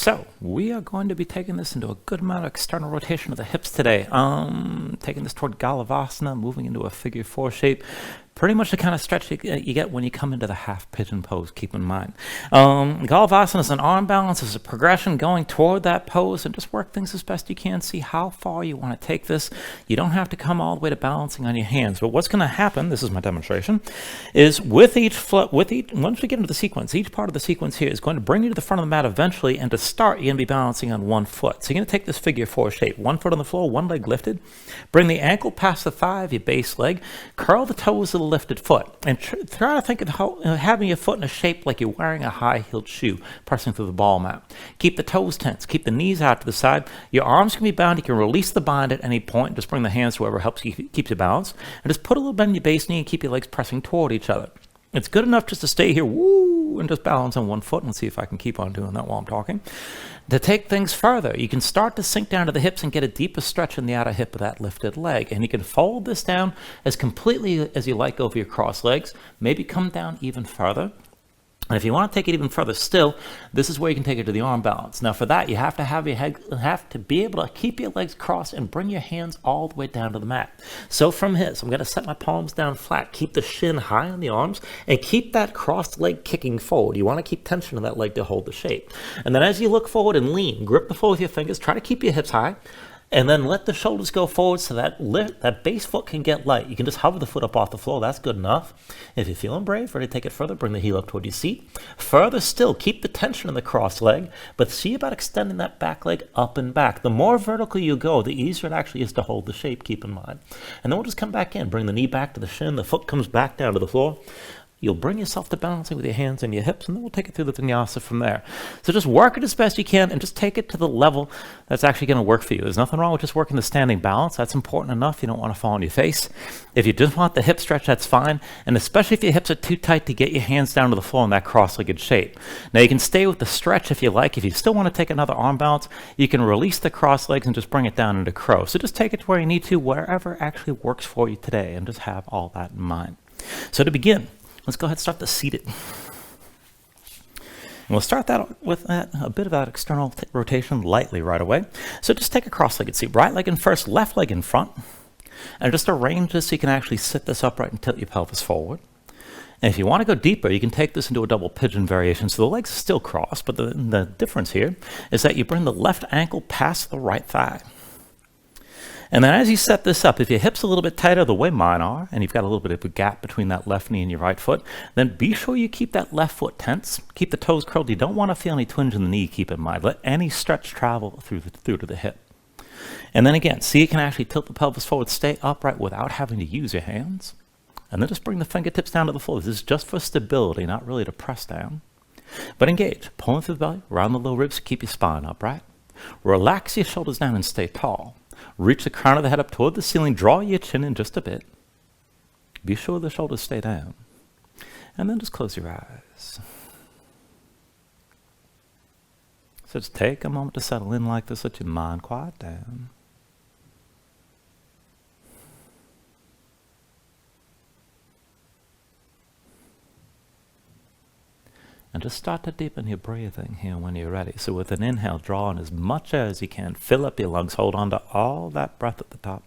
So we are going to be taking this into a good amount of external rotation of the hips today. Taking this toward Galavasana, moving into a figure 4 shape. Pretty much the kind of stretch you get when you come into the half pigeon pose, keep in mind. Galavasana is an arm balance, is a progression going toward that pose, and just work things as best you can. See how far you want to take this. You don't have to come all the way to balancing on your hands, but what's going to happen, this is my demonstration, is once we get into the sequence, each part of the sequence here is going to bring you to the front of the mat eventually, and to start, you're going to be balancing on one foot. So you're going to take this figure 4 shape, one foot on the floor, one leg lifted, bring the ankle past the thigh of your base leg, curl the toes of the lifted foot, and try to think of having your foot in a shape like you're wearing a high-heeled shoe, pressing through the ball mat. Keep the toes tense, keep the knees out to the side. Your arms can be bound. You can release the bind at any point. Just bring the hands to whoever helps you keep you balanced, and just put a little bend in your base knee and keep your legs pressing toward each other. It's good enough just to stay here, woo, and just balance on one foot. And let's see if I can keep on doing that while I'm talking. To take things further, you can start to sink down to the hips and get a deeper stretch in the outer hip of that lifted leg. And you can fold this down as completely as you like over your cross legs. Maybe come down even further. And if you want to take it even further still, this is where you can take it to the arm balance. Now for that, you have to be able to keep your legs crossed and bring your hands all the way down to the mat. So from here, I'm going to set my palms down flat, keep the shin high on the arms, and keep that crossed leg kicking forward. You want to keep tension in that leg to hold the shape. And then as you look forward and lean, grip the floor with your fingers, try to keep your hips high, and then let the shoulders go forward so that base foot can get light. You can just hover the foot up off the floor. That's good enough. If you're feeling brave, ready to take it further, bring the heel up toward your seat. Further still, keep the tension in the cross leg, but see about extending that back leg up and back. The more vertical you go, the easier it actually is to hold the shape, keep in mind. And then we'll just come back in. Bring the knee back to the shin. The foot comes back down to the floor. You'll bring yourself to balancing with your hands and your hips, and then we'll take it through the vinyasa from there. So just work it as best you can, and just take it to the level that's actually going to work for you. There's nothing wrong with just working the standing balance. That's important enough. You don't want to fall on your face. If you just want the hip stretch, that's fine, and especially if your hips are too tight to get your hands down to the floor in that cross-legged shape. Now you can stay with the stretch if you like. If you still want to take another arm balance, you can release the cross legs and just bring it down into crow. So just take it to where you need to, wherever actually works for you today, and just have all that in mind. So to begin, let's go ahead and start the seated. And we'll start that with a bit of that external rotation lightly right away. So just take a cross-legged seat. Right leg in first, left leg in front. And just arrange this so you can actually sit this upright and tilt your pelvis forward. And if you want to go deeper, you can take this into a double pigeon variation. So the legs are still crossed, but the difference here is that you bring the left ankle past the right thigh. And then as you set this up, if your hips are a little bit tighter the way mine are, and you've got a little bit of a gap between that left knee and your right foot, then be sure you keep that left foot tense. Keep the toes curled. You don't want to feel any twinge in the knee, keep in mind. Let any stretch travel through to the hip. And then again, see you can actually tilt the pelvis forward, stay upright without having to use your hands. And then just bring the fingertips down to the floor. This is just for stability, not really to press down. But engage. Pulling through the belly, around the low ribs, keep your spine upright. Relax your shoulders down and stay tall. Reach the crown of the head up toward the ceiling. Draw your chin in just a bit. Be sure the shoulders stay down. And then just close your eyes. So just take a moment to settle in like this. Let your mind quiet down. And just start to deepen your breathing here when you're ready. So with an inhale, draw in as much air as you can. Fill up your lungs. Hold on to all that breath at the top.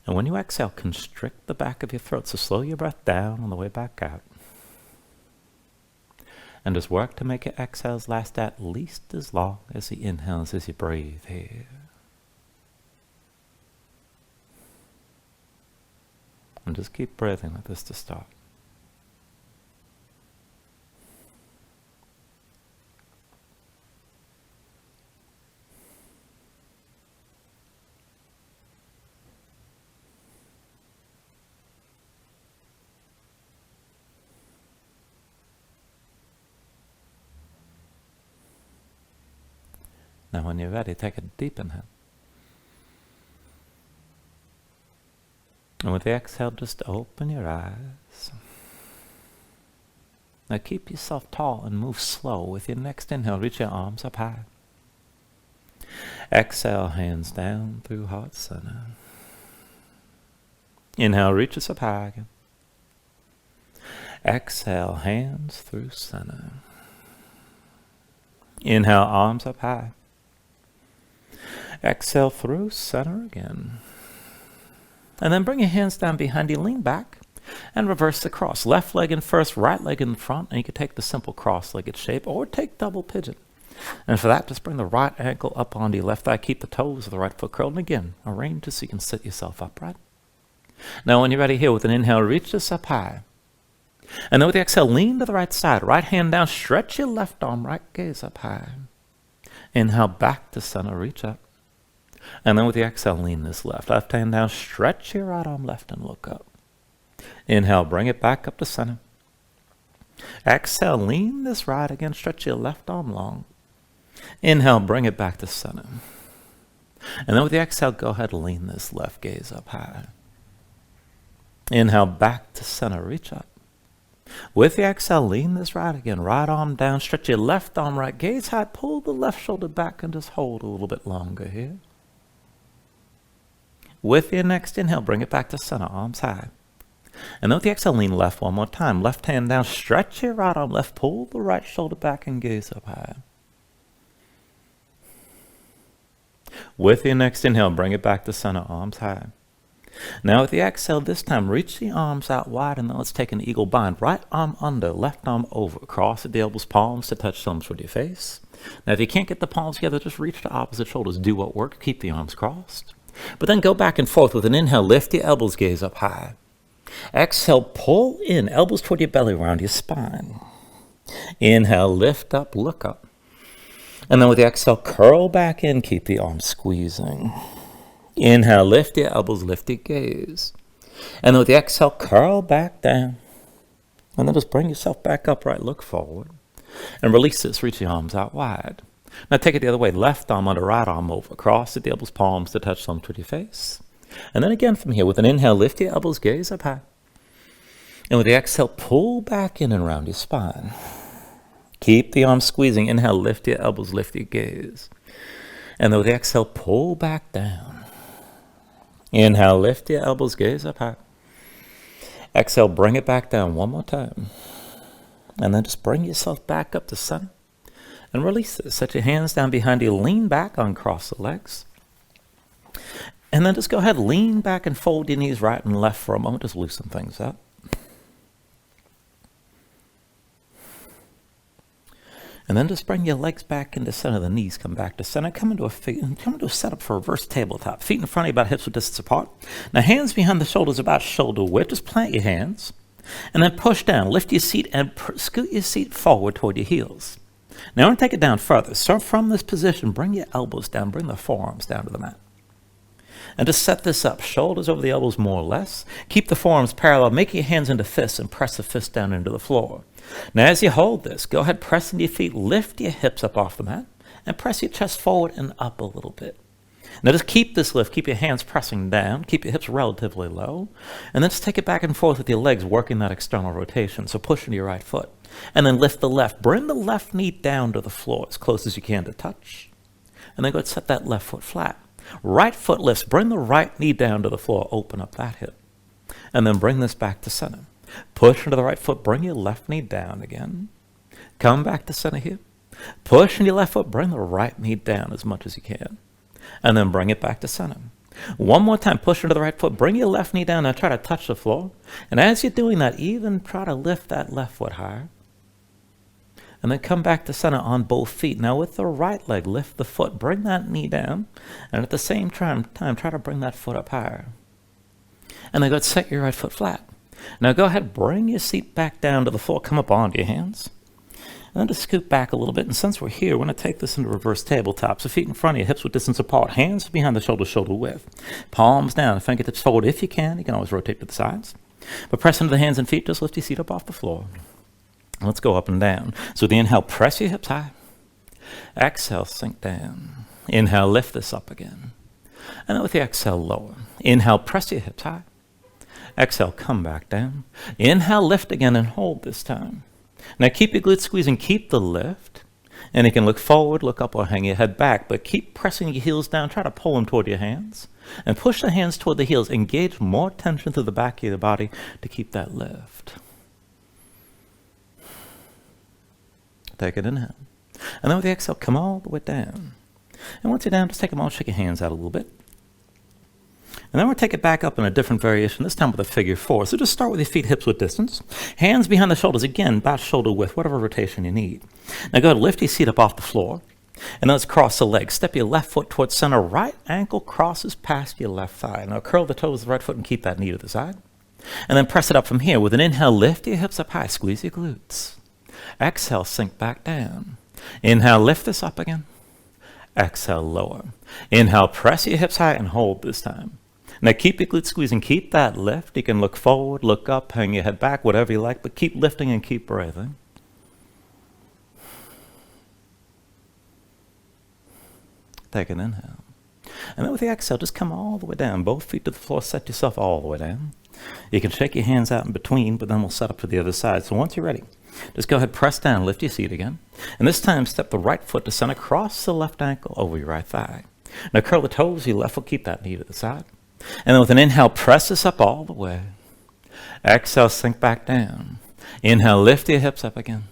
And when you exhale, constrict the back of your throat. So slow your breath down on the way back out. And just work to make your exhales last at least as long as the inhales as you breathe here. And just keep breathing like this to start. Now when you're ready, take a deep inhale. And with the exhale, just open your eyes. Now keep yourself tall and move slow. With your next inhale, reach your arms up high. Exhale, hands down through heart center. Inhale, reach us up high again. Exhale, hands through center. Inhale, arms up high. Exhale through center again. And then bring your hands down behind you, lean back, and reverse the cross. Left leg in first, right leg in front, and you can take the simple cross-legged shape or take double pigeon. And for that, just bring the right ankle up onto your left thigh. Keep the toes of the right foot curled. And again, arrange it so you can sit yourself upright. Now, when you're ready here, with an inhale, reach this up high. And then with the exhale, lean to the right side. Right hand down, stretch your left arm, right gaze up high. Inhale, back to center, reach up. And then with the exhale, lean this left hand down, stretch your right arm left and look up. Inhale, bring it back up to center. Exhale, lean this right again, stretch your left arm long. Inhale, bring it back to center. And then with the exhale, go ahead, lean this left gaze up high. Inhale, back to center, reach up. With the exhale, lean this right again, right arm down, stretch your left arm right, gaze high, pull the left shoulder back and just hold a little bit longer here. With your next inhale, bring it back to center, arms high. And then with the exhale, lean left one more time. Left hand down, stretch your right arm left, pull the right shoulder back and gaze up high. With your next inhale, bring it back to center, arms high. Now with the exhale, this time, reach the arms out wide, and then let's take an eagle bind. Right arm under, left arm over. Cross at the elbows, palms to touch thumbs with your face. Now if you can't get the palms together, just reach to opposite shoulders. Do what works. Keep the arms crossed. But then go back and forth with an inhale. Lift your elbows, gaze up high. Exhale, pull in, elbows toward your belly, around your spine. Inhale, lift up, look up. And then with the exhale, curl back in, keep the arms squeezing. Inhale, lift your elbows, lift your gaze. And then with the exhale, curl back down. And then just bring yourself back upright, look forward. And release this, reach your arms out wide. Now take it the other way, left arm under, right arm over. Cross at the elbows, palms to touch thumbs with your face. And then again from here, with an inhale, lift your elbows, gaze up high. And with the exhale, pull back in and around your spine. Keep the arms squeezing. Inhale, lift your elbows, lift your gaze. And then with the exhale, pull back down. Inhale, lift your elbows, gaze up high. Exhale, bring it back down one more time. And then just bring yourself back up to center. And release this. Set your hands down behind you. Lean back, uncross the legs. And then just go ahead, lean back and fold your knees right and left for a moment. Just loosen things up. And then just bring your legs back into center. The knees come back to center. Come into a setup for reverse tabletop. Feet in front of you, about hips width distance apart. Now hands behind the shoulders, about shoulder width. Just plant your hands. And then push down. Lift your seat and scoot your seat forward toward your heels. Now I'm going to take it down further. Start from this position. Bring your elbows down. Bring the forearms down to the mat. And just set this up. Shoulders over the elbows more or less. Keep the forearms parallel. Make your hands into fists and press the fists down into the floor. Now as you hold this, go ahead, press into your feet. Lift your hips up off the mat. And press your chest forward and up a little bit. Now just keep this lift. Keep your hands pressing down. Keep your hips relatively low. And then just take it back and forth with your legs, working that external rotation. So push into your right foot. And then lift the left. Bring the left knee down to the floor as close as you can to touch. And then go ahead and set that left foot flat. Right foot lifts. Bring the right knee down to the floor. Open up that hip. And then bring this back to center. Push into the right foot. Bring your left knee down again. Come back to center here. Push into your left foot. Bring the right knee down as much as you can. And then bring it back to center. One more time. Push into the right foot. Bring your left knee down. Now try to touch the floor. And as you're doing that, even try to lift that left foot higher. And then come back to center on both feet. Now with the right leg, lift the foot. Bring that knee down. And at the same time try to bring that foot up higher. And then go ahead and set your right foot flat. Now go ahead, bring your seat back down to the floor. Come up onto your hands. And then just scoot back a little bit. And since we're here, we're going to take this into reverse tabletop. So feet in front of you, hips width distance apart. Hands behind the shoulder, shoulder width. Palms down, fingertips forward if you can. You can always rotate to the sides. But press into the hands and feet. Just lift your seat up off the floor. Let's go up and down. So with the inhale, press your hips high. Exhale, sink down. Inhale, lift this up again. And then with the exhale, lower. Inhale, press your hips high. Exhale, come back down. Inhale, lift again and hold this time. Now keep your glutes squeezing, keep the lift. And you can look forward, look up, or hang your head back. But keep pressing your heels down. Try to pull them toward your hands. And push the hands toward the heels. Engage more tension through the back of your body to keep that lift. Take an inhale. And then with the exhale, come all the way down. And once you're down, just take a moment, shake your hands out a little bit. And then we'll take it back up in a different variation, this time with a figure 4. So just start with your feet hips width distance. Hands behind the shoulders, again, about shoulder width, whatever rotation you need. Now go ahead, lift your seat up off the floor. And then let's cross the legs. Step your left foot towards center. Right ankle crosses past your left thigh. Now curl the toes of the right foot and keep that knee to the side. And then press it up from here. With an inhale, lift your hips up high. Squeeze your glutes. Exhale, sink back down. Inhale, lift this up again. Exhale, lower. Inhale, press your hips high and hold this time. Now keep your glutes squeezing. Keep that lift. You can look forward, look up, hang your head back, whatever you like, but keep lifting and keep breathing. Take an inhale. And then with the exhale, just come all the way down. Both feet to the floor. Set yourself all the way down. You can shake your hands out in between, but then we'll set up for the other side. So once you're ready, just go ahead, press down, lift your seat again. And this time, step the right foot to center, cross the left ankle over your right thigh. Now curl the toes, your left foot, keep that knee to the side. And then with an inhale, press this up all the way. Exhale, sink back down. Inhale, lift your hips up again.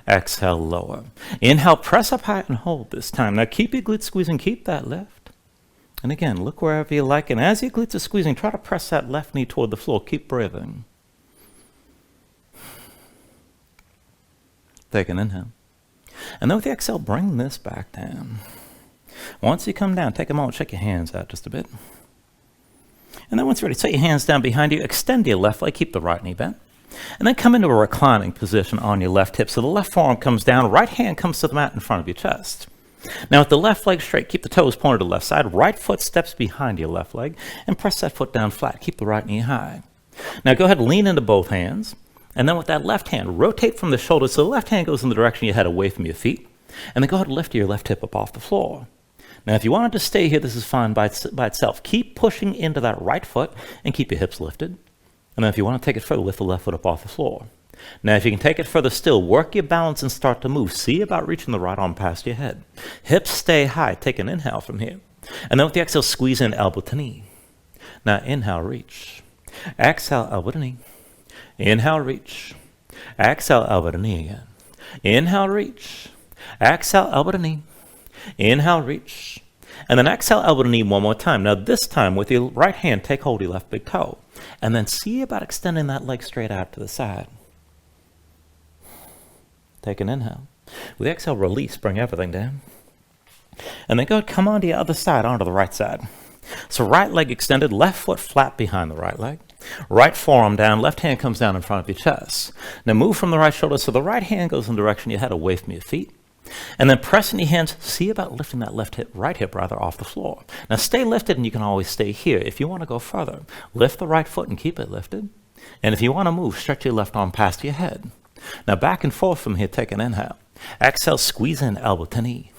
Exhale, lower. Inhale, press up high and hold this time. Now keep your glutes squeezing, keep that lift. And again, look wherever you like. And as your glutes are squeezing, try to press that left knee toward the floor. Keep breathing. Take an inhale. And then with the exhale, bring this back down. Once you come down, take a moment, shake your hands out just a bit. And then once you're ready, set your hands down behind you, extend your left leg, keep the right knee bent. And then come into a reclining position on your left hip. So the left forearm comes down, right hand comes to the mat in front of your chest. Now with the left leg straight, keep the toes pointed to the left side. Right foot steps behind your left leg and press that foot down flat. Keep the right knee high. Now go ahead, lean into both hands. And then with that left hand, rotate from the shoulder so the left hand goes in the direction you head away from your feet. And then go ahead and lift your left hip up off the floor. Now if you wanted to stay here, this is fine by itself. Keep pushing into that right foot and keep your hips lifted. And then if you want to take it further, lift the left foot up off the floor. Now if you can take it further still, work your balance and start to move. See about reaching the right arm past your head. Hips stay high. Take an inhale from here. And then with the exhale, squeeze in elbow to knee. Now inhale, reach. Exhale, elbow to knee. Inhale, reach. Exhale, elbow to knee again. Inhale, reach. Exhale, elbow to knee. Inhale, reach. And then exhale, elbow to knee one more time. Now this time with your right hand, take hold of your left big toe. And then see about extending that leg straight out to the side. Take an inhale. With the exhale, release, bring everything down. And then go ahead, come on to the other side, onto the right side. So right leg extended, left foot flat behind the right leg. Right forearm down, left hand comes down in front of your chest. Now move from the right shoulder so the right hand goes in the direction you head away from your feet. And then pressing your hands, see about lifting that right hip off the floor. Now stay lifted and you can always stay here. If you want to go further, lift the right foot and keep it lifted. And if you want to move, stretch your left arm past your head. Now back and forth from here, take an inhale. Exhale, squeeze in elbow to knee.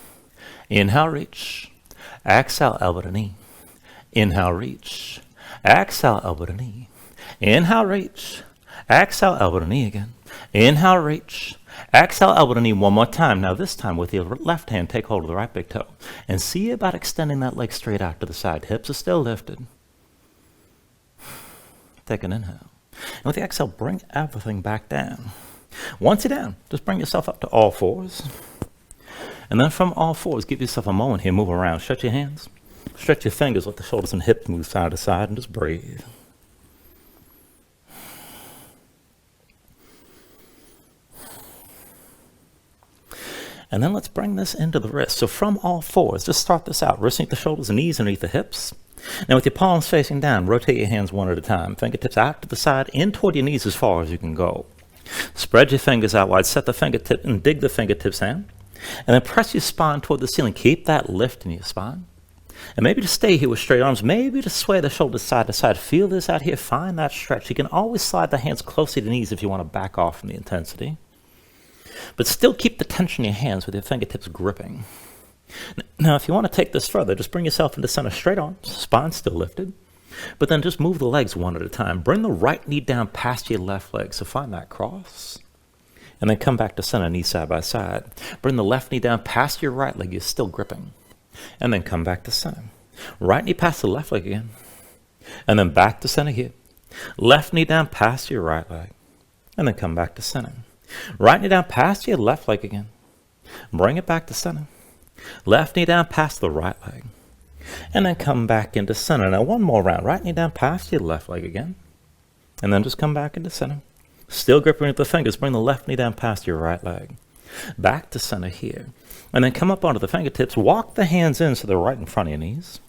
Inhale, reach. Exhale, elbow to knee. Inhale, reach. Exhale, elbow to knee. Inhale, reach. Exhale, elbow to knee again. Inhale, reach. Exhale, elbow to knee one more time. Now this time with your left hand, take hold of the right big toe. And see about extending that leg straight out to the side. Hips are still lifted. Take an inhale. And with the exhale, bring everything back down. Once you're down, just bring yourself up to all fours. And then from all fours, give yourself a moment here. Move around. Stretch your hands. Stretch your fingers. Let the shoulders and hips move side to side. And just breathe. And then let's bring this into the wrist. So from all fours, just start this out. Wrists underneath the shoulders and knees underneath the hips. Now with your palms facing down, rotate your hands one at a time. Fingertips out to the side, in toward your knees as far as you can go. Spread your fingers out wide. Set the fingertip and dig the fingertips in. And then press your spine toward the ceiling. Keep that lift in your spine. And maybe just stay here with straight arms. Maybe just sway the shoulders side to side. Feel this out here. Find that stretch. You can always slide the hands closer to the knees if you want to back off from the intensity. But still keep the tension in your hands with your fingertips gripping. Now, if you want to take this further, just bring yourself into center, straight arms, spine still lifted. But then just move the legs one at a time. Bring the right knee down past your left leg. So find that cross. And then come back to center, knees side by side. Bring the left knee down past your right leg. You're still gripping. And then come back to center. Right knee past the left leg again. And then back to center here. Left knee down past your right leg. And then come back to center. Right knee down past your left leg again. Bring it back to center. Left knee down past the right leg. And then come back into center. Now one more round. Right knee down past your left leg again. And then just come back into center. Still gripping with the fingers. Bring the left knee down past your right leg. Back to center here. And then come up onto the fingertips. Walk the hands in so they're right in front of your knees.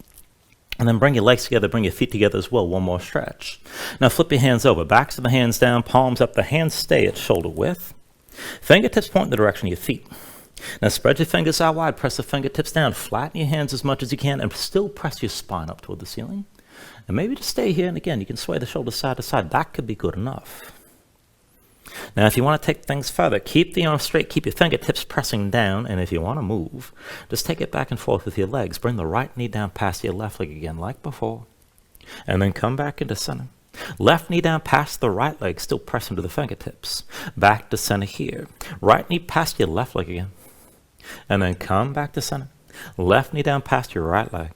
And then bring your legs together, bring your feet together as well. One more stretch. Now flip your hands over. Backs of the hands down, palms up. The hands stay at shoulder width. Fingertips point in the direction of your feet. Now spread your fingers out wide. Press the fingertips down. Flatten your hands as much as you can. And still press your spine up toward the ceiling. And maybe just stay here. And again, you can sway the shoulders side to side. That could be good enough. Now, if you want to take things further, keep the arms straight, keep your fingertips pressing down, and if you want to move, just take it back and forth with your legs. Bring the right knee down past your left leg again, like before, and then come back into center. Left knee down past the right leg, still pressing to the fingertips. Back to center here. Right knee past your left leg again, and then come back to center. Left knee down past your right leg,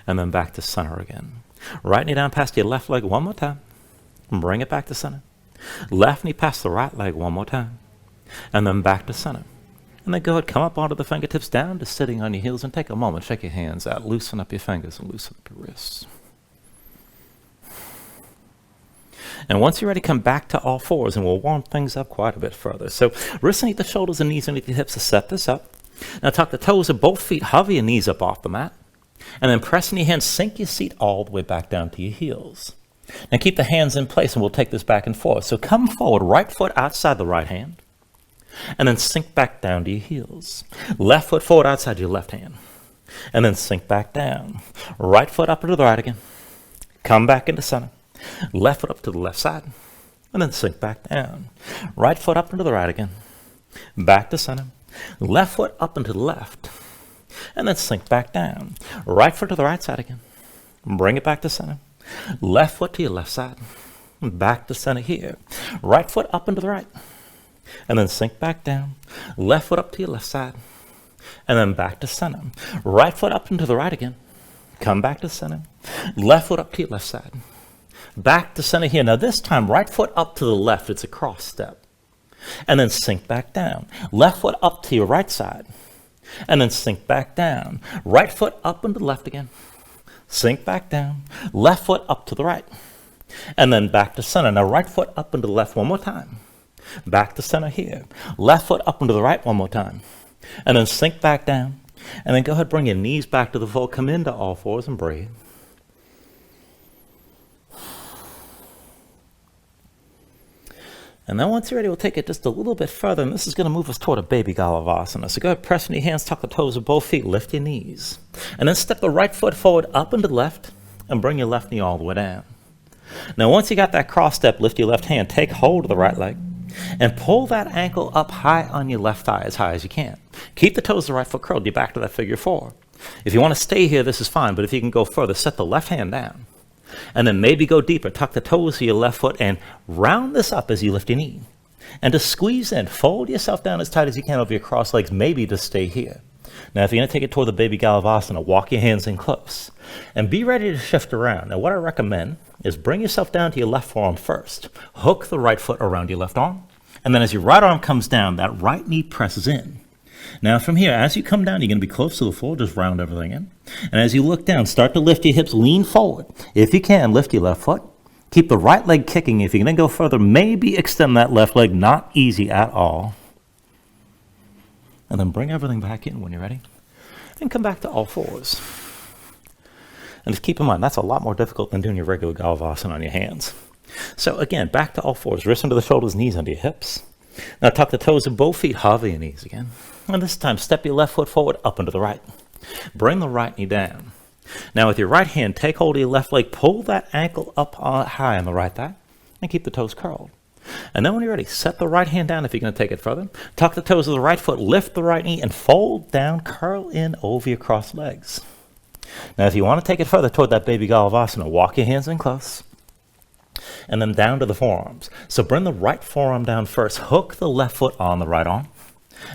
and then back to center again. Right knee down past your left leg one more time, and bring it back to center. Left knee past the right leg one more time. And then back to center. And then go ahead, come up onto the fingertips, down to sitting on your heels, and take a moment, shake your hands out, loosen up your fingers, and loosen up your wrists. And once you're ready, come back to all fours, and we'll warm things up quite a bit further. So wrists underneath the shoulders and knees underneath the hips to set this up. Now tuck the toes of both feet, hover your knees up off the mat. And then pressing your hands, sink your seat all the way back down to your heels. Now keep the hands in place and we'll take this back and forth. So come forward, right foot outside the right hand, and then sink back down to your heels. Left foot forward outside your left hand, and then sink back down. Right foot up to the right again. Come back into center. Left foot up to the left side, and then sink back down. Right foot up into the right again. Back to center. Left foot up into the left, and then sink back down. Right foot to the right side again. Bring it back to center. Left foot to your left side. Back to center here. Right foot up into the right. And then sink back down. Left foot up to your left side. And then back to center. Right foot up into the right again. Come back to center. Left foot up to your left side. Back to center here. Now this time, right foot up to the left. It's a cross step. And then sink back down. Left foot up to your right side. And then sink back down. Right foot up into the left again. Sink back down. Left foot up to the right. And then back to center. Now right foot up into the left one more time. Back to center here. Left foot up into the right one more time. And then sink back down. And then go ahead, bring your knees back to the floor. Come into all fours and breathe. And then once you're ready, we'll take it just a little bit further, and this is going to move us toward a baby Galavasana. So go ahead, press in your hands, tuck the toes of both feet, lift your knees. And then step the right foot forward up into the left, and bring your left knee all the way down. Now once you got that cross step, lift your left hand, take hold of the right leg, and pull that ankle up high on your left thigh, as high as you can. Keep the toes of the right foot curled, you're back to that figure four. If you want to stay here, this is fine, but if you can go further, set the left hand down. And then maybe go deeper. Tuck the toes of your left foot and round this up as you lift your knee. And just squeeze in. Fold yourself down as tight as you can over your cross legs. Maybe just stay here. Now, if you're going to take it toward the baby Galavasana, walk your hands in close. And be ready to shift around. Now, what I recommend is bring yourself down to your left forearm first. Hook the right foot around your left arm. And then as your right arm comes down, that right knee presses in. Now from here, as you come down, you're going to be close to the floor. Just round everything in. And as you look down, start to lift your hips, lean forward. If you can, lift your left foot. Keep the right leg kicking. If you can then go further, maybe extend that left leg. Not easy at all. And then bring everything back in when you're ready. And come back to all fours. And just keep in mind, that's a lot more difficult than doing your regular Galavasana on your hands. So again, back to all fours. Wrists under the shoulders, knees under your hips. Now tuck the toes of both feet, hover your knees again. And this time, step your left foot forward, up and to the right. Bring the right knee down. Now with your right hand, take hold of your left leg, pull that ankle up high on the right thigh, and keep the toes curled. And then when you're ready, set the right hand down if you're going to take it further. Tuck the toes of the right foot, lift the right knee, and fold down, curl in over your crossed legs. Now if you want to take it further toward that baby Galavasana, walk your hands in close. And then down to the forearms. So bring the right forearm down first. Hook the left foot on the right arm.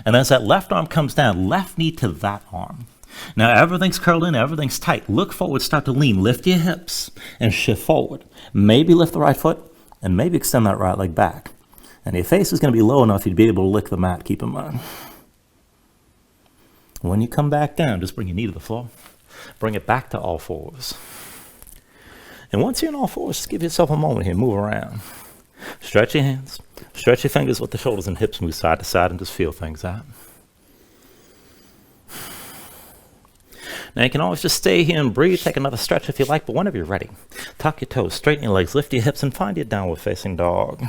And as that left arm comes down, left knee to that arm. Now everything's curled in, everything's tight. Look forward, start to lean. Lift your hips and shift forward. Maybe lift the right foot and maybe extend that right leg back. And your face is going to be low enough you'd be able to lick the mat, keep in mind. When you come back down, just bring your knee to the floor. Bring it back to all fours. And once you're in all fours, just give yourself a moment here. Move around. Stretch your hands. Stretch your fingers with the shoulders and hips. Move side to side and just feel things out. Now you can always just stay here and breathe. Take another stretch if you like, but whenever you're ready, tuck your toes, straighten your legs, lift your hips, and find your downward facing dog.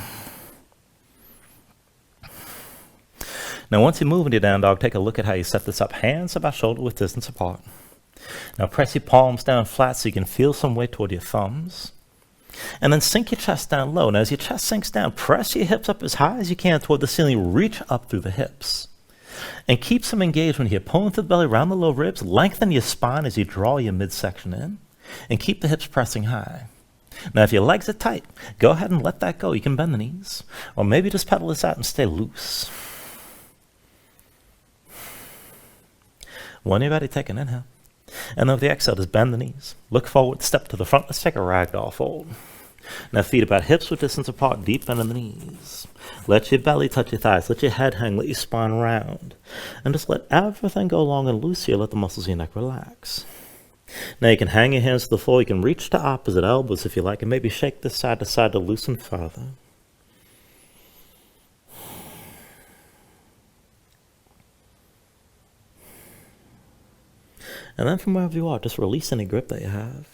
Now once you move into your down dog, take a look at how you set this up. Hands about shoulder width distance apart. Now press your palms down flat so you can feel some weight toward your thumbs. And then sink your chest down low. Now as your chest sinks down, press your hips up as high as you can toward the ceiling. Reach up through the hips. And keep some engagement here. Pulling through the belly around the low ribs. Lengthen your spine as you draw your midsection in. And keep the hips pressing high. Now if your legs are tight, go ahead and let that go. You can bend the knees. Or maybe just pedal this out and stay loose. When you're ready, take an inhale. And then with the exhale, just bend the knees. Look forward, step to the front. Let's take a ragdoll fold. Now feet about hips width distance apart, deep bend in the knees. Let your belly touch your thighs. Let your head hang. Let your spine round. And just let everything go long and loose here. Let the muscles of your neck relax. Now you can hang your hands to the floor. You can reach to opposite elbows if you like. And maybe shake this side to side to loosen further. And then from wherever you are, just release any grip that you have.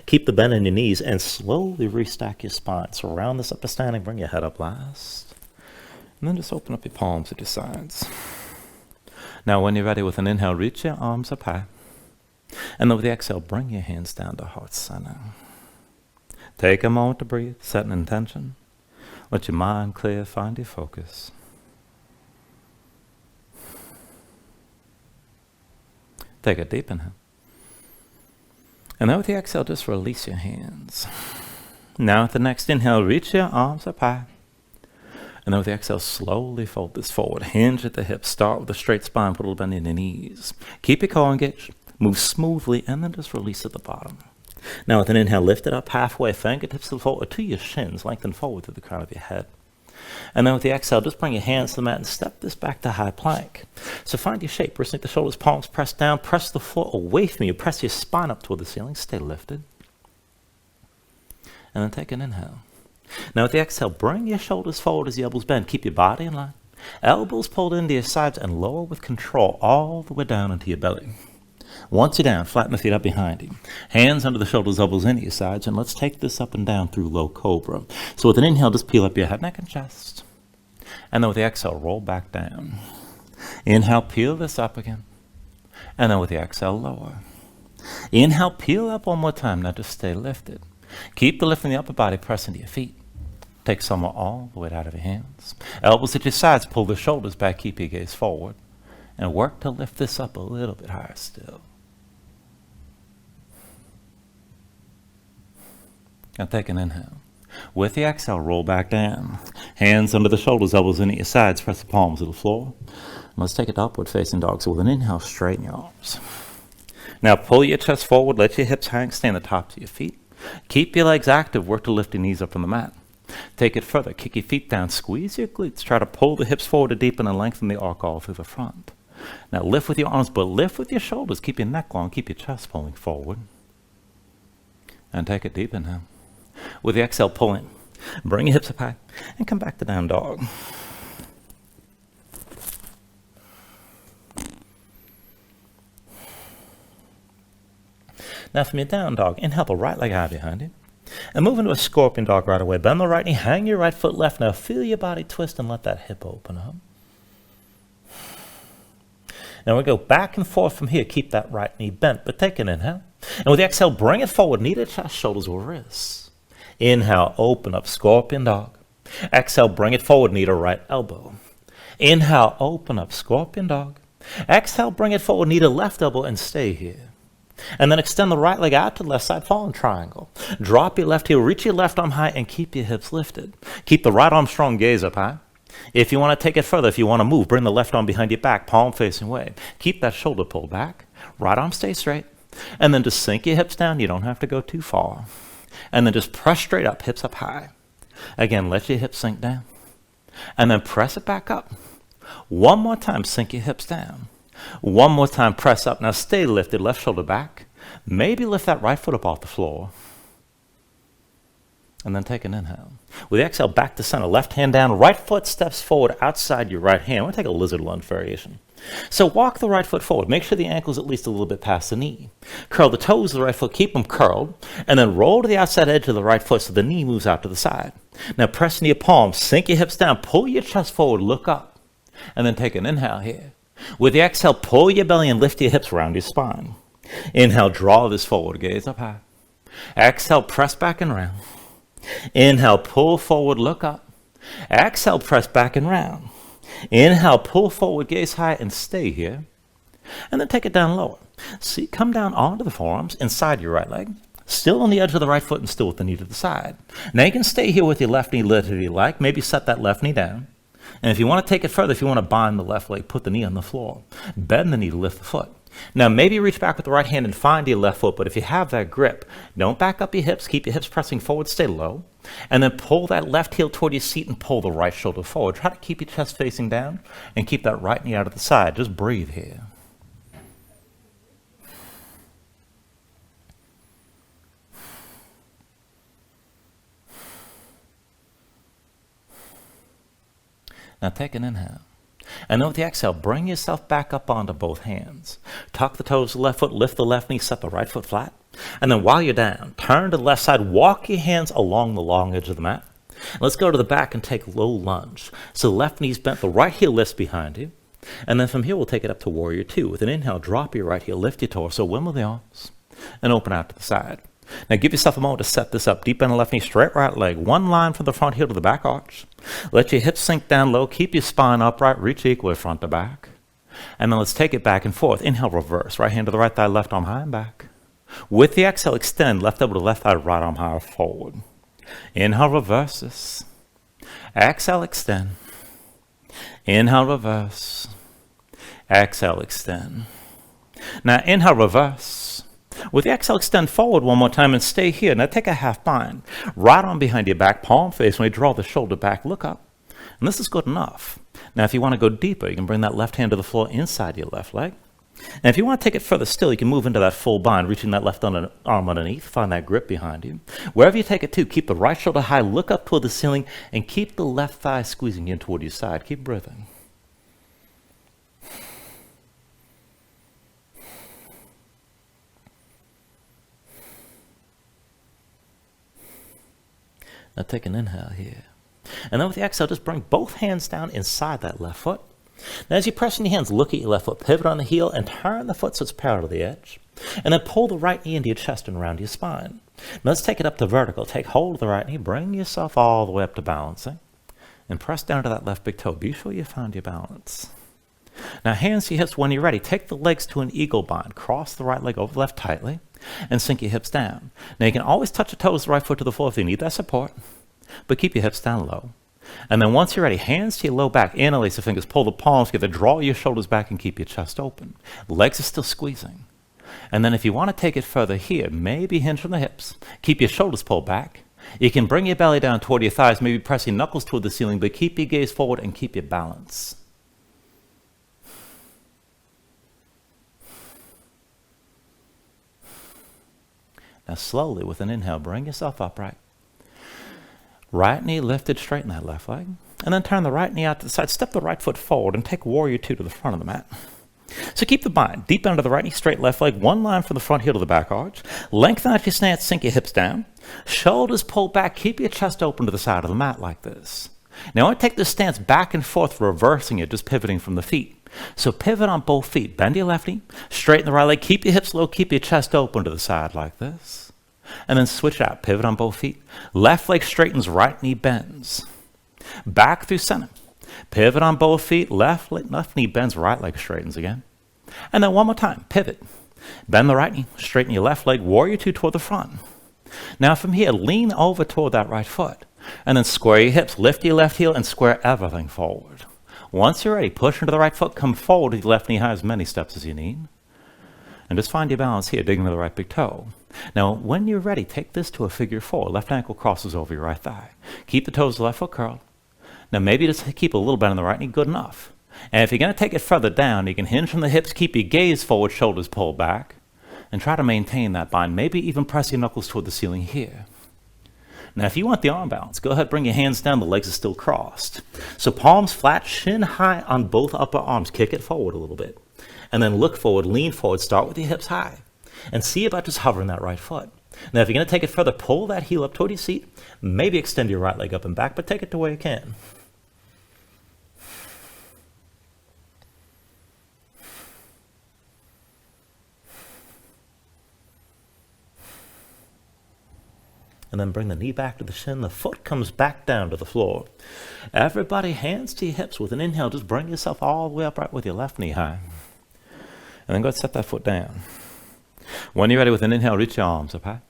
Keep the bend in your knees and slowly restack your spine. So round this up to standing, bring your head up last. And then just open up your palms at your sides. Now when you're ready with an inhale, reach your arms up high. And then with the exhale, bring your hands down to heart center. Take a moment to breathe, set an intention. Let your mind clear, find your focus. Take a deep inhale. And then with the exhale, just release your hands. Now with the next inhale, reach your arms up high. And then with the exhale, slowly fold this forward. Hinge at the hips. Start with a straight spine. Put a little bend in your knees. Keep your core engaged. Move smoothly and then just release at the bottom. Now with an inhale, lift it up halfway. Fingertips to the floor or to your shins. Lengthen forward through the crown of your head. And then with the exhale, just bring your hands to the mat and step this back to high plank. So find your shape. Resting the shoulders, palms pressed down. Press the floor away from you. Press your spine up toward the ceiling. Stay lifted. And then take an inhale. Now with the exhale, bring your shoulders forward as the elbows bend. Keep your body in line. Elbows pulled into your sides and lower with control all the way down into your belly. Once you're down, flatten the feet up behind you. Hands under the shoulders, elbows into your sides, and let's take this up and down through low cobra. So with an inhale, just peel up your head, neck, and chest. And then with the exhale, roll back down. Inhale, peel this up again. And then with the exhale, lower. Inhale, peel up one more time. Now just stay lifted. Keep the lift in the upper body, press into your feet. Take some all the way out of your hands. Elbows at your sides, pull the shoulders back, keep your gaze forward. And work to lift this up a little bit higher still. Now take an inhale. With the exhale, roll back down. Hands under the shoulders, elbows into your sides, press the palms to the floor. Let's take it to upward facing dog. So with an inhale, straighten your arms. Now pull your chest forward, let your hips hang, stay on the tops of your feet. Keep your legs active, work to lift your knees up from the mat. Take it further, kick your feet down, squeeze your glutes, try to pull the hips forward to deepen and lengthen the arc all through the front. Now lift with your arms, but lift with your shoulders. Keep your neck long, keep your chest pulling forward. And take a deep inhale. With the exhale, pull in. Bring your hips up high and come back to down dog. Now from your down dog, inhale the right leg high behind you. And move into a scorpion dog right away. Bend the right knee, hang your right foot left. Now feel your body twist and let that hip open up. Now we go back and forth from here. Keep that right knee bent, but take an inhale. And with the exhale, bring it forward. Knee to chest, shoulders or wrists. Inhale, open up, scorpion dog. Exhale, bring it forward, knee to right elbow. Inhale, open up, scorpion dog. Exhale, bring it forward, knee to left elbow and stay here. And then extend the right leg out to the left side, fall in triangle. Drop your left heel, reach your left arm high and keep your hips lifted. Keep the right arm strong, gaze up high. If you want to take it further, if you want to move, bring the left arm behind your back, palm facing away. Keep that shoulder pulled back. Right arm stay straight. And then just sink your hips down. You don't have to go too far. And then just press straight up, hips up high. Again, let your hips sink down. And then press it back up. One more time, sink your hips down. One more time, press up. Now stay lifted, left shoulder back. Maybe lift that right foot up off the floor. And then take an inhale. With the exhale, back to center, left hand down, right foot steps forward outside your right hand. We'll take a lizard lunge variation. So walk the right foot forward. Make sure the ankle's at least a little bit past the knee. Curl the toes of the right foot, keep them curled, and then roll to the outside edge of the right foot so the knee moves out to the side. Now press into your palms, sink your hips down, pull your chest forward, look up, and then take an inhale here. With the exhale, pull your belly and lift your hips around your spine. Inhale, draw this forward, gaze up high. Exhale, press back and round. Inhale, pull forward, look up. Exhale, press back and round. Inhale, pull forward, gaze high, and stay here. And then take it down lower. See, come down onto the forearms, inside your right leg. Still on the edge of the right foot and still with the knee to the side. Now you can stay here with your left knee lifted if you like. Maybe set that left knee down. And if you want to take it further, if you want to bind the left leg, put the knee on the floor. Bend the knee to lift the foot. Now maybe reach back with the right hand and find your left foot, but if you have that grip, don't back up your hips, keep your hips pressing forward, stay low, and then pull that left heel toward your seat and pull the right shoulder forward. Try to keep your chest facing down and keep that right knee out of the side. Just breathe here. Now take an inhale. And then with the exhale, bring yourself back up onto both hands. Tuck the toes of the left foot, lift the left knee, set the right foot flat. And then while you're down, turn to the left side, walk your hands along the long edge of the mat. Let's go to the back and take low lunge. So the left knee's bent, the right heel lifts behind you. And then from here, we'll take it up to warrior two. With an inhale, drop your right heel, lift your torso, wimble the arms, and open out to the side. Now give yourself a moment to set this up. Deep bend the left knee, straight right leg. One line from the front heel to the back arch. Let your hips sink down low. Keep your spine upright. Reach equally front to back. And then let's take it back and forth. Inhale, reverse. Right hand to the right thigh, left arm high and back. With the exhale, extend. Left elbow to left thigh, right arm high forward. Inhale, reverse this. Exhale, extend. Inhale, reverse. Exhale, extend. Now inhale, reverse. With the exhale, extend forward one more time and stay here. Now take a half bind. Right arm behind your back, palm face. When you draw the shoulder back, look up. And this is good enough. Now if you want to go deeper, you can bring that left hand to the floor inside your left leg. And if you want to take it further still, you can move into that full bind, reaching that left arm underneath. Find that grip behind you. Wherever you take it to, keep the right shoulder high, look up toward the ceiling, and keep the left thigh squeezing in toward your side. Keep breathing. Now take an inhale here. And then with the exhale, just bring both hands down inside that left foot. Now as you press in your hands, look at your left foot, pivot on the heel, and turn the foot so it's parallel to the edge. And then pull the right knee into your chest and around your spine. Now let's take it up to vertical. Take hold of the right knee, bring yourself all the way up to balancing, and press down to that left big toe. Be sure you found your balance. Now hands to your hips when you're ready. Take the legs to an eagle bind. Cross the right leg over the left tightly, and sink your hips down. Now you can always touch the toes of the right foot to the floor if you need that support, but keep your hips down low. And then once you're ready, hands to your low back, interlace the fingers, pull the palms together, draw your shoulders back and keep your chest open. Legs are still squeezing. And then if you want to take it further here, maybe hinge from the hips. Keep your shoulders pulled back. You can bring your belly down toward your thighs, maybe press your knuckles toward the ceiling, but keep your gaze forward and keep your balance. Now slowly, with an inhale, bring yourself upright. Right knee lifted, straighten that left leg. And then turn the right knee out to the side. Step the right foot forward and take warrior two to the front of the mat. So keep the bind. Deep under the right knee, straight left leg. One line from the front heel to the back arch. Lengthen out your stance, sink your hips down. Shoulders pulled back. Keep your chest open to the side of the mat like this. Now I want to take this stance back and forth, reversing it, just pivoting from the feet. So pivot on both feet. Bend your left knee. Straighten the right leg. Keep your hips low. Keep your chest open to the side like this. And then switch out. Pivot on both feet. Left leg straightens, right knee bends. Back through center. Pivot on both feet. Left knee bends, right leg straightens again. And then one more time. Pivot. Bend the right knee. Straighten your left leg. Warrior two toward the front. Now from here, lean over toward that right foot. And then square your hips. Lift your left heel and square everything forward. Once you're ready, push into the right foot. Come forward with your left knee high as many steps as you need. And just find your balance here, digging to the right big toe. Now, when you're ready, take this to a figure four. Left ankle crosses over your right thigh. Keep the toes of the left foot curled. Now, maybe just keep a little bend in the right knee, good enough. And if you're going to take it further down, you can hinge from the hips, keep your gaze forward, shoulders pulled back, and try to maintain that bind. Maybe even press your knuckles toward the ceiling here. Now, if you want the arm balance, go ahead, bring your hands down. The legs are still crossed. So palms flat, shin high on both upper arms. Kick it forward a little bit. And then look forward, lean forward, start with your hips high. And see about just hovering that right foot. Now, if you're going to take it further, pull that heel up toward your seat. Maybe extend your right leg up and back, but take it to where you can. And then bring the knee back to the shin. The foot comes back down to the floor. Everybody, hands to your hips. With an inhale, just bring yourself all the way upright with your left knee high. And then go ahead and set that foot down. When you're ready, with an inhale, reach your arms up high.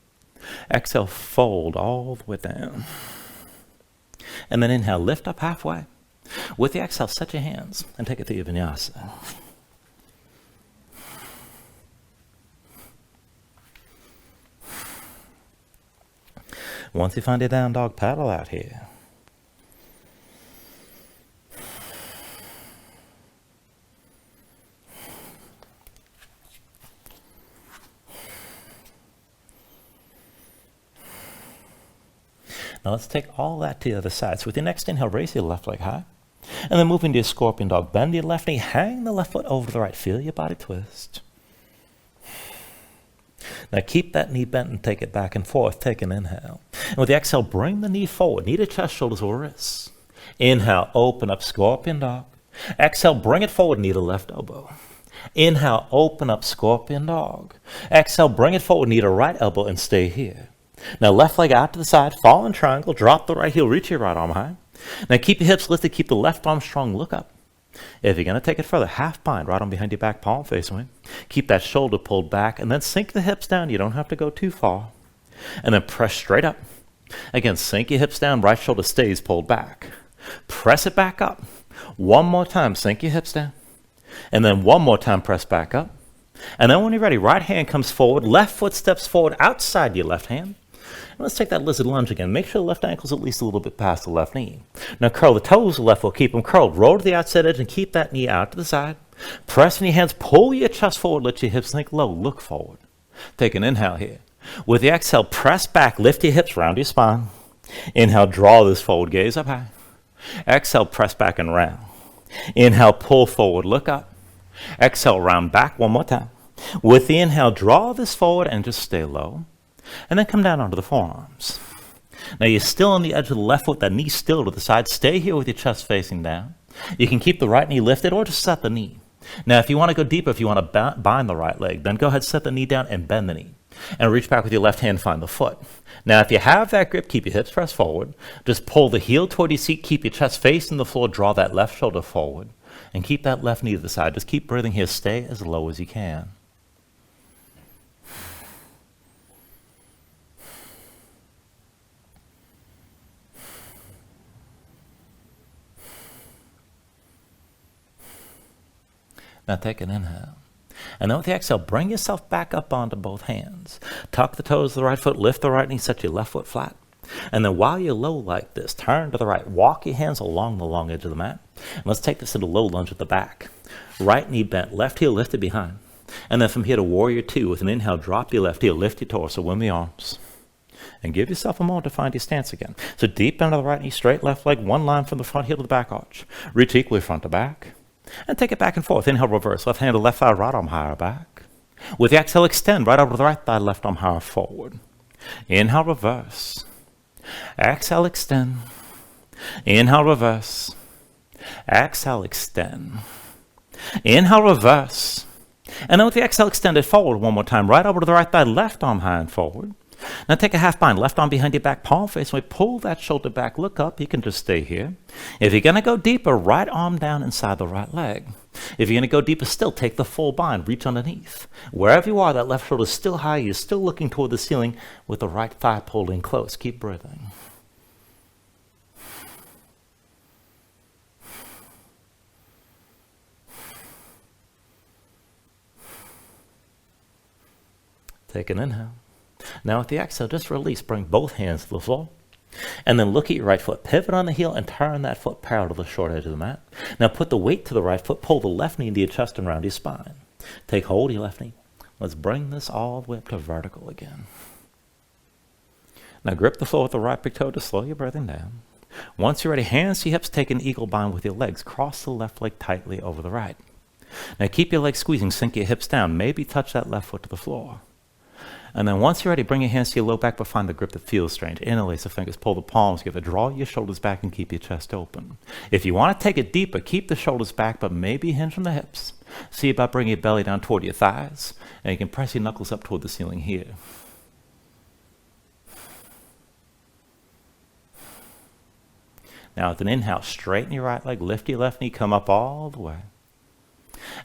Exhale, fold all the way down. And then inhale, lift up halfway. With the exhale, set your hands and take it to your vinyasa. Once you find your down dog, paddle out here. Now let's take all that to the other side. So with your next inhale, raise your left leg high. And then move into your scorpion dog. Bend your left knee, hang the left foot over to the right. Feel your body twist. Now keep that knee bent and take it back and forth. Take an inhale. And with the exhale, bring the knee forward. Knee to chest, shoulders over wrists. Inhale, open up, scorpion dog. Exhale, bring it forward, knee to left elbow. Inhale, open up, scorpion dog. Exhale, bring it forward, knee to right elbow, and stay here. Now left leg out to the side, fall in triangle, drop the right heel, reach your right arm high. Now keep your hips lifted, keep the left arm strong, look up. If you're going to take it further, half bind, right arm behind your back, palm facing away. Keep that shoulder pulled back, and then sink the hips down. You don't have to go too far. And then press straight up. Again, sink your hips down, right shoulder stays pulled back. Press it back up. One more time, sink your hips down. And then one more time, press back up. And then when you're ready, right hand comes forward, left foot steps forward outside your left hand. And let's take that lizard lunge again. Make sure the left ankle's at least a little bit past the left knee. Now curl the toes of the left foot, keep them curled. Roll to the outside edge and keep that knee out to the side. Press in your hands, pull your chest forward, let your hips sink low, look forward. Take an inhale here. With the exhale, press back, lift your hips, round your spine. Inhale, draw this forward, gaze up high. Exhale, press back and round. Inhale, pull forward, look up. Exhale, round back one more time. With the inhale, draw this forward and just stay low. And then come down onto the forearms. Now you're still on the edge of the left foot, that knee still to the side. Stay here with your chest facing down. You can keep the right knee lifted or just set the knee. Now if you want to go deeper, if you want to bind the right leg, then go ahead, set the knee down and bend the knee. And reach back with your left hand, find the foot. Now if you have that grip, keep your hips pressed forward. Just pull the heel toward your seat, keep your chest facing the floor, draw that left shoulder forward. And keep that left knee to the side. Just keep breathing here, stay as low as you can. Now take an inhale. And then with the exhale, bring yourself back up onto both hands. Tuck the toes of the right foot, lift the right knee, set your left foot flat. And then while you're low like this, turn to the right. Walk your hands along the long edge of the mat. And let's take this into low lunge at the back. Right knee bent, left heel lifted behind. And then from here to warrior two, with an inhale, drop your left heel, lift your torso, win the arms. And give yourself a moment to find your stance again. So deep bend of the right knee, straight left leg, one line from the front heel to the back arch. Reach equally front to back. And take it back and forth. Inhale, reverse. Left hand to left thigh, right arm higher back. With the exhale, extend right over to the right thigh, left arm higher forward. Inhale, reverse. Exhale, extend. Inhale, reverse. Exhale, extend. Inhale, reverse. And then with the exhale, extend it forward one more time. Right over to the right thigh, left arm high and forward. Now take a half bind, left arm behind your back, palm face away, pull that shoulder back, look up, you can just stay here. If you're going to go deeper, right arm down inside the right leg. If you're going to go deeper still, take the full bind, reach underneath. Wherever you are, that left shoulder is still high, you're still looking toward the ceiling with the right thigh pulled in close. Keep breathing. Take an inhale. Now with the exhale, just release. Bring both hands to the floor. And then look at your right foot. Pivot on the heel and turn that foot parallel to the short edge of the mat. Now put the weight to the right foot. Pull the left knee into your chest and around your spine. Take hold of your left knee. Let's bring this all the way up to vertical again. Now grip the floor with the right big toe to slow your breathing down. Once you're ready, hands to your hips, take an eagle bind with your legs. Cross the left leg tightly over the right. Now keep your legs squeezing, sink your hips down. Maybe touch that left foot to the floor. And then once you're ready, bring your hands to your low back, but find the grip that feels strange. Interlace the fingers, pull the palms together, draw your shoulders back and keep your chest open. If you want to take it deeper, keep the shoulders back, but maybe hinge from the hips. See about bringing your belly down toward your thighs, and you can press your knuckles up toward the ceiling here. Now with an inhale, straighten your right leg, lift your left knee, come up all the way.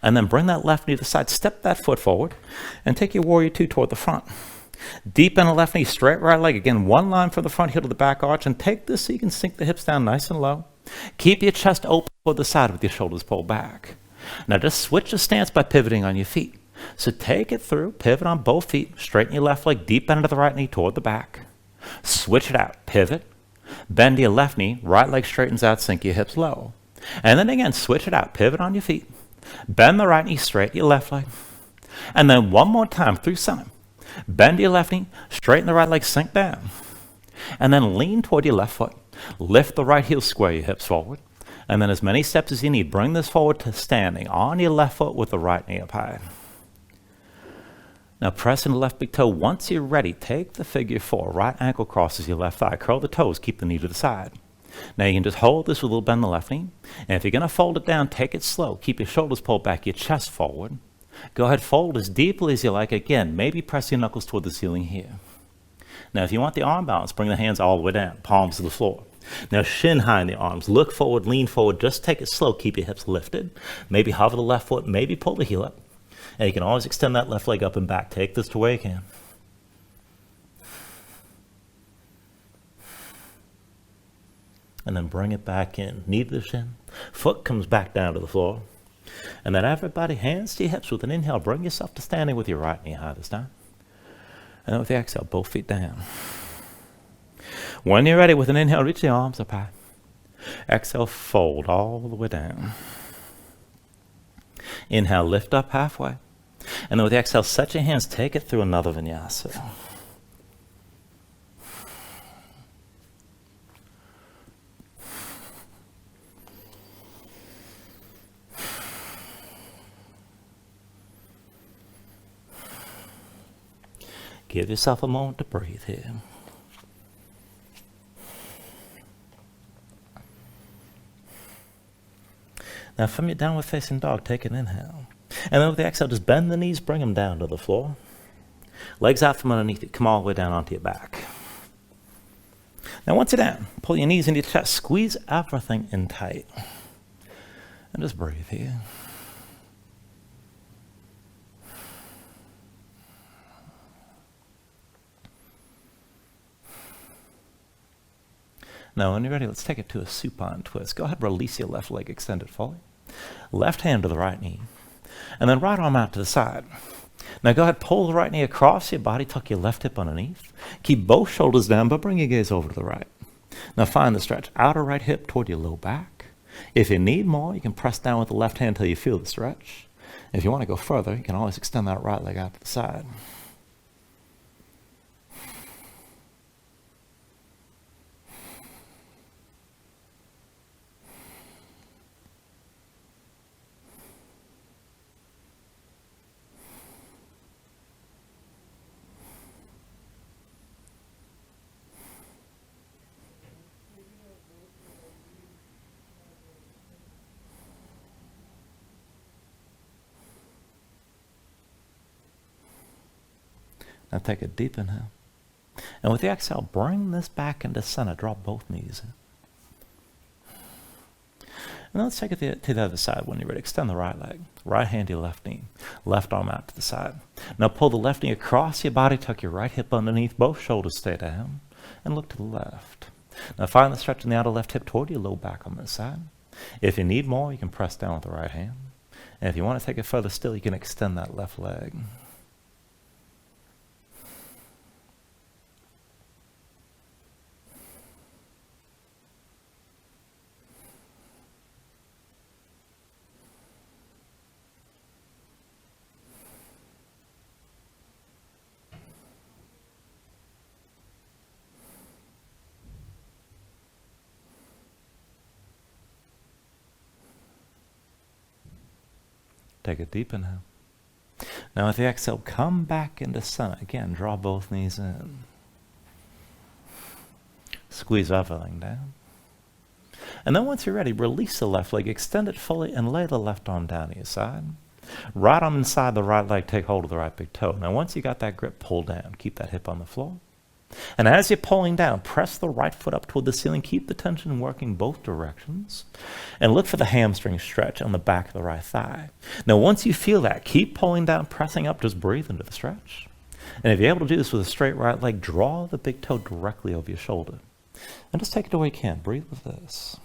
And then bring that left knee to the side, step that foot forward, and take your warrior two toward the front. Deep bend the left knee, straight right leg. Again, one line from the front heel to the back arch, and take this so you can sink the hips down nice and low. Keep your chest open toward the side with your shoulders pulled back. Now just switch the stance by pivoting on your feet. So take it through, pivot on both feet, straighten your left leg, deep bend to the right knee toward the back. Switch it out, pivot, bend your left knee, right leg straightens out, sink your hips low. And then again, switch it out, pivot on your feet. Bend the right knee, straighten your left leg. And then one more time through center. Bend your left knee, straighten the right leg, sink down. And then lean toward your left foot. Lift the right heel, square your hips forward. And then as many steps as you need, bring this forward to standing on your left foot with the right knee up high. Now press in the left big toe. Once you're ready, take the figure four. Right ankle crosses your left thigh. Curl the toes, keep the knee to the side. Now you can just hold this with a little bend in the left knee. And if you're going to fold it down, take it slow. Keep your shoulders pulled back, your chest forward. Go ahead, fold as deeply as you like. Again, maybe press your knuckles toward the ceiling here. Now if you want the arm balance, bring the hands all the way down, palms to the floor. Now shin high in the arms. Look forward, lean forward. Just take it slow. Keep your hips lifted. Maybe hover the left foot. Maybe pull the heel up. And you can always extend that left leg up and back. Take this to where you can. And then bring it back in. Knee to the shin. Foot comes back down to the floor. And then everybody, hands to your hips with an inhale. Bring yourself to standing with your right knee high this time. And then with the exhale, both feet down. When you're ready, with an inhale, reach the arms up high. Exhale, fold all the way down. Inhale, lift up halfway. And then with the exhale, set your hands, take it through another vinyasa. Give yourself a moment to breathe here. Now from your downward facing dog, take an inhale. And then with the exhale, just bend the knees, bring them down to the floor. Legs out from underneath you, come all the way down onto your back. Now once you're down, pull your knees into your chest, squeeze everything in tight. And just breathe here. Now, when you're ready, let's take it to a supine twist. Go ahead, release your left leg, extend it fully. Left hand to the right knee. And then right arm out to the side. Now go ahead, pull the right knee across your body, tuck your left hip underneath. Keep both shoulders down, but bring your gaze over to the right. Now find the stretch. Outer right hip toward your low back. If you need more, you can press down with the left hand until you feel the stretch. If you want to go further, you can always extend that right leg out to the side. Now take a deep inhale. And with the exhale, bring this back into center. Drop both knees in. And let's take it to the other side when you're ready. Extend the right leg. Right hand to your left knee. Left arm out to the side. Now pull the left knee across your body. Tuck your right hip underneath. Both shoulders stay down. And look to the left. Now find the stretch in the outer left hip toward your low back on this side. If you need more, you can press down with the right hand. And if you want to take it further still, you can extend that left leg. Take a deep inhale. Now with the exhale, come back into center. Again, draw both knees in. Squeeze everything down. And then once you're ready, release the left leg, extend it fully, and lay the left arm down to your side. Right arm inside the right leg, take hold of the right big toe. Now once you got that grip, pull down. Keep that hip on the floor. And as you're pulling down, press the right foot up toward the ceiling. Keep the tension working both directions. And look for the hamstring stretch on the back of the right thigh. Now once you feel that, keep pulling down, pressing up, just breathe into the stretch. And if you're able to do this with a straight right leg, draw the big toe directly over your shoulder. And just take it the way you can. Breathe with this.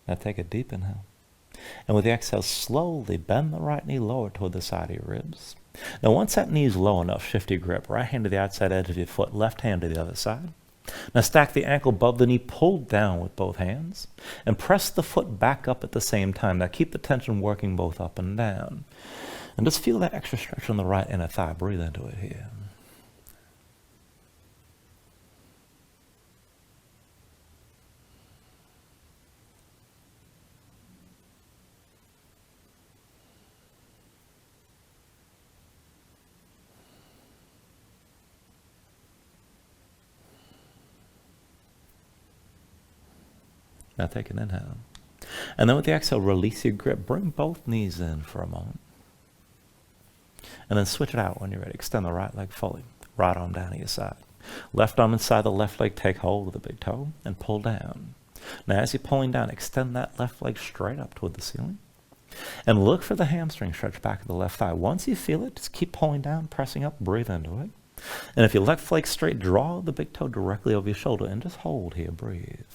Now take a deep inhale. And with the exhale, slowly bend the right knee lower toward the side of your ribs. Now once that knee is low enough, shift your grip. Right hand to the outside edge of your foot, left hand to the other side. Now stack the ankle above the knee, pull down with both hands, and press the foot back up at the same time. Now keep the tension working both up and down. And just feel that extra stretch on the right inner thigh. Breathe into it here. Now take an inhale. And then with the exhale, release your grip. Bring both knees in for a moment. And then switch it out when you're ready. Extend the right leg fully. Right arm down to your side. Left arm inside the left leg. Take hold of the big toe and pull down. Now as you're pulling down, extend that left leg straight up toward the ceiling. And look for the hamstring stretch back of the left thigh. Once you feel it, just keep pulling down, pressing up, breathe into it. And if your left leg straight, draw the big toe directly over your shoulder and just hold here. Breathe.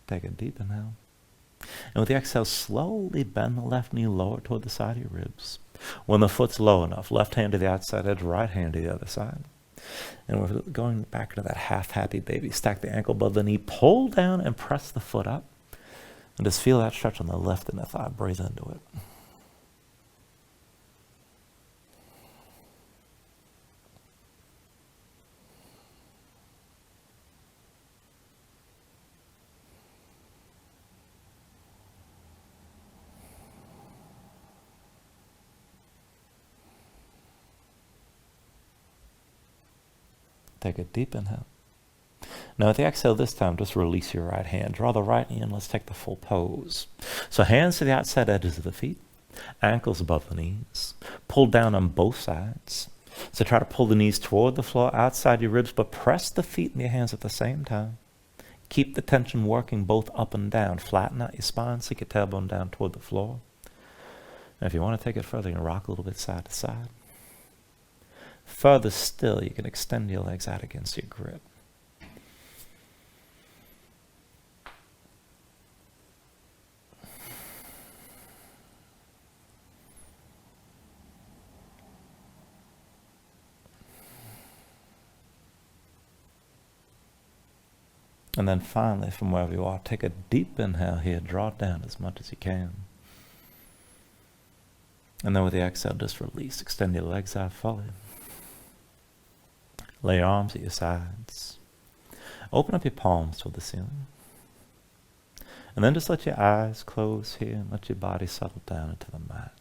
Take a deep inhale. And with the exhale, slowly bend the left knee lower toward the side of your ribs. When the foot's low enough, left hand to the outside edge, right hand to the other side. And we're going back to that half happy baby. Stack the ankle above the knee, pull down and press the foot up. And just feel that stretch on the left inner thigh. Breathe into it. Take a deep inhale. Now with the exhale this time, just release your right hand. Draw the right knee in. Let's take the full pose. So hands to the outside edges of the feet. Ankles above the knees. Pull down on both sides. So try to pull the knees toward the floor, outside your ribs, but press the feet and your hands at the same time. Keep the tension working both up and down. Flatten out your spine, sink your tailbone down toward the floor. And if you want to take it further, you can rock a little bit side to side. Further still, you can extend your legs out against your grip. And then finally, from wherever you are, take a deep inhale here. Draw it down as much as you can. And then with the exhale, just release. Extend your legs out fully. Lay your arms at your sides. Open up your palms toward the ceiling. And then just let your eyes close here and let your body settle down into the mat.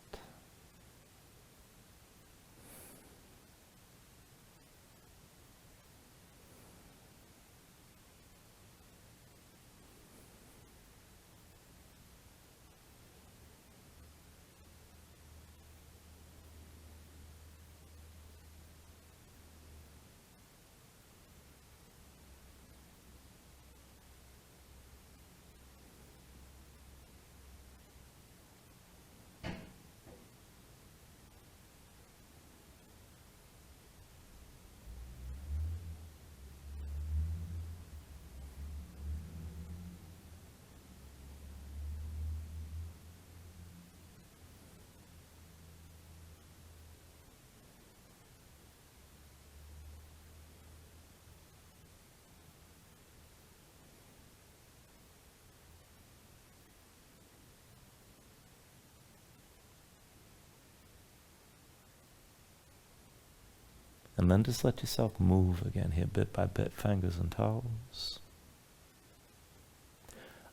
And then just let yourself move again here, bit by bit, fingers and toes.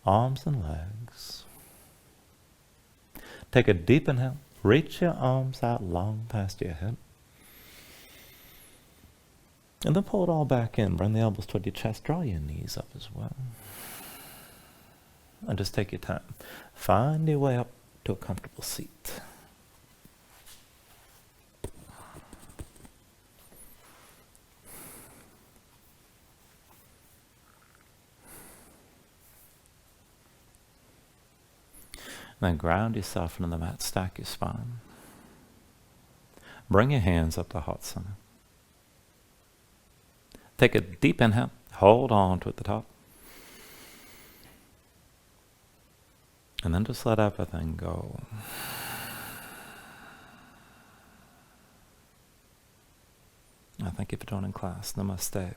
Arms and legs. Take a deep inhale. Reach your arms out long past your hip. And then pull it all back in. Bring the elbows toward your chest. Draw your knees up as well. And just take your time. Find your way up to a comfortable seat. Then ground yourself into the mat, stack your spine. Bring your hands up to heart center. Take a deep inhale, hold on to at the top. And then just let everything go. Thank you for joining class. Namaste.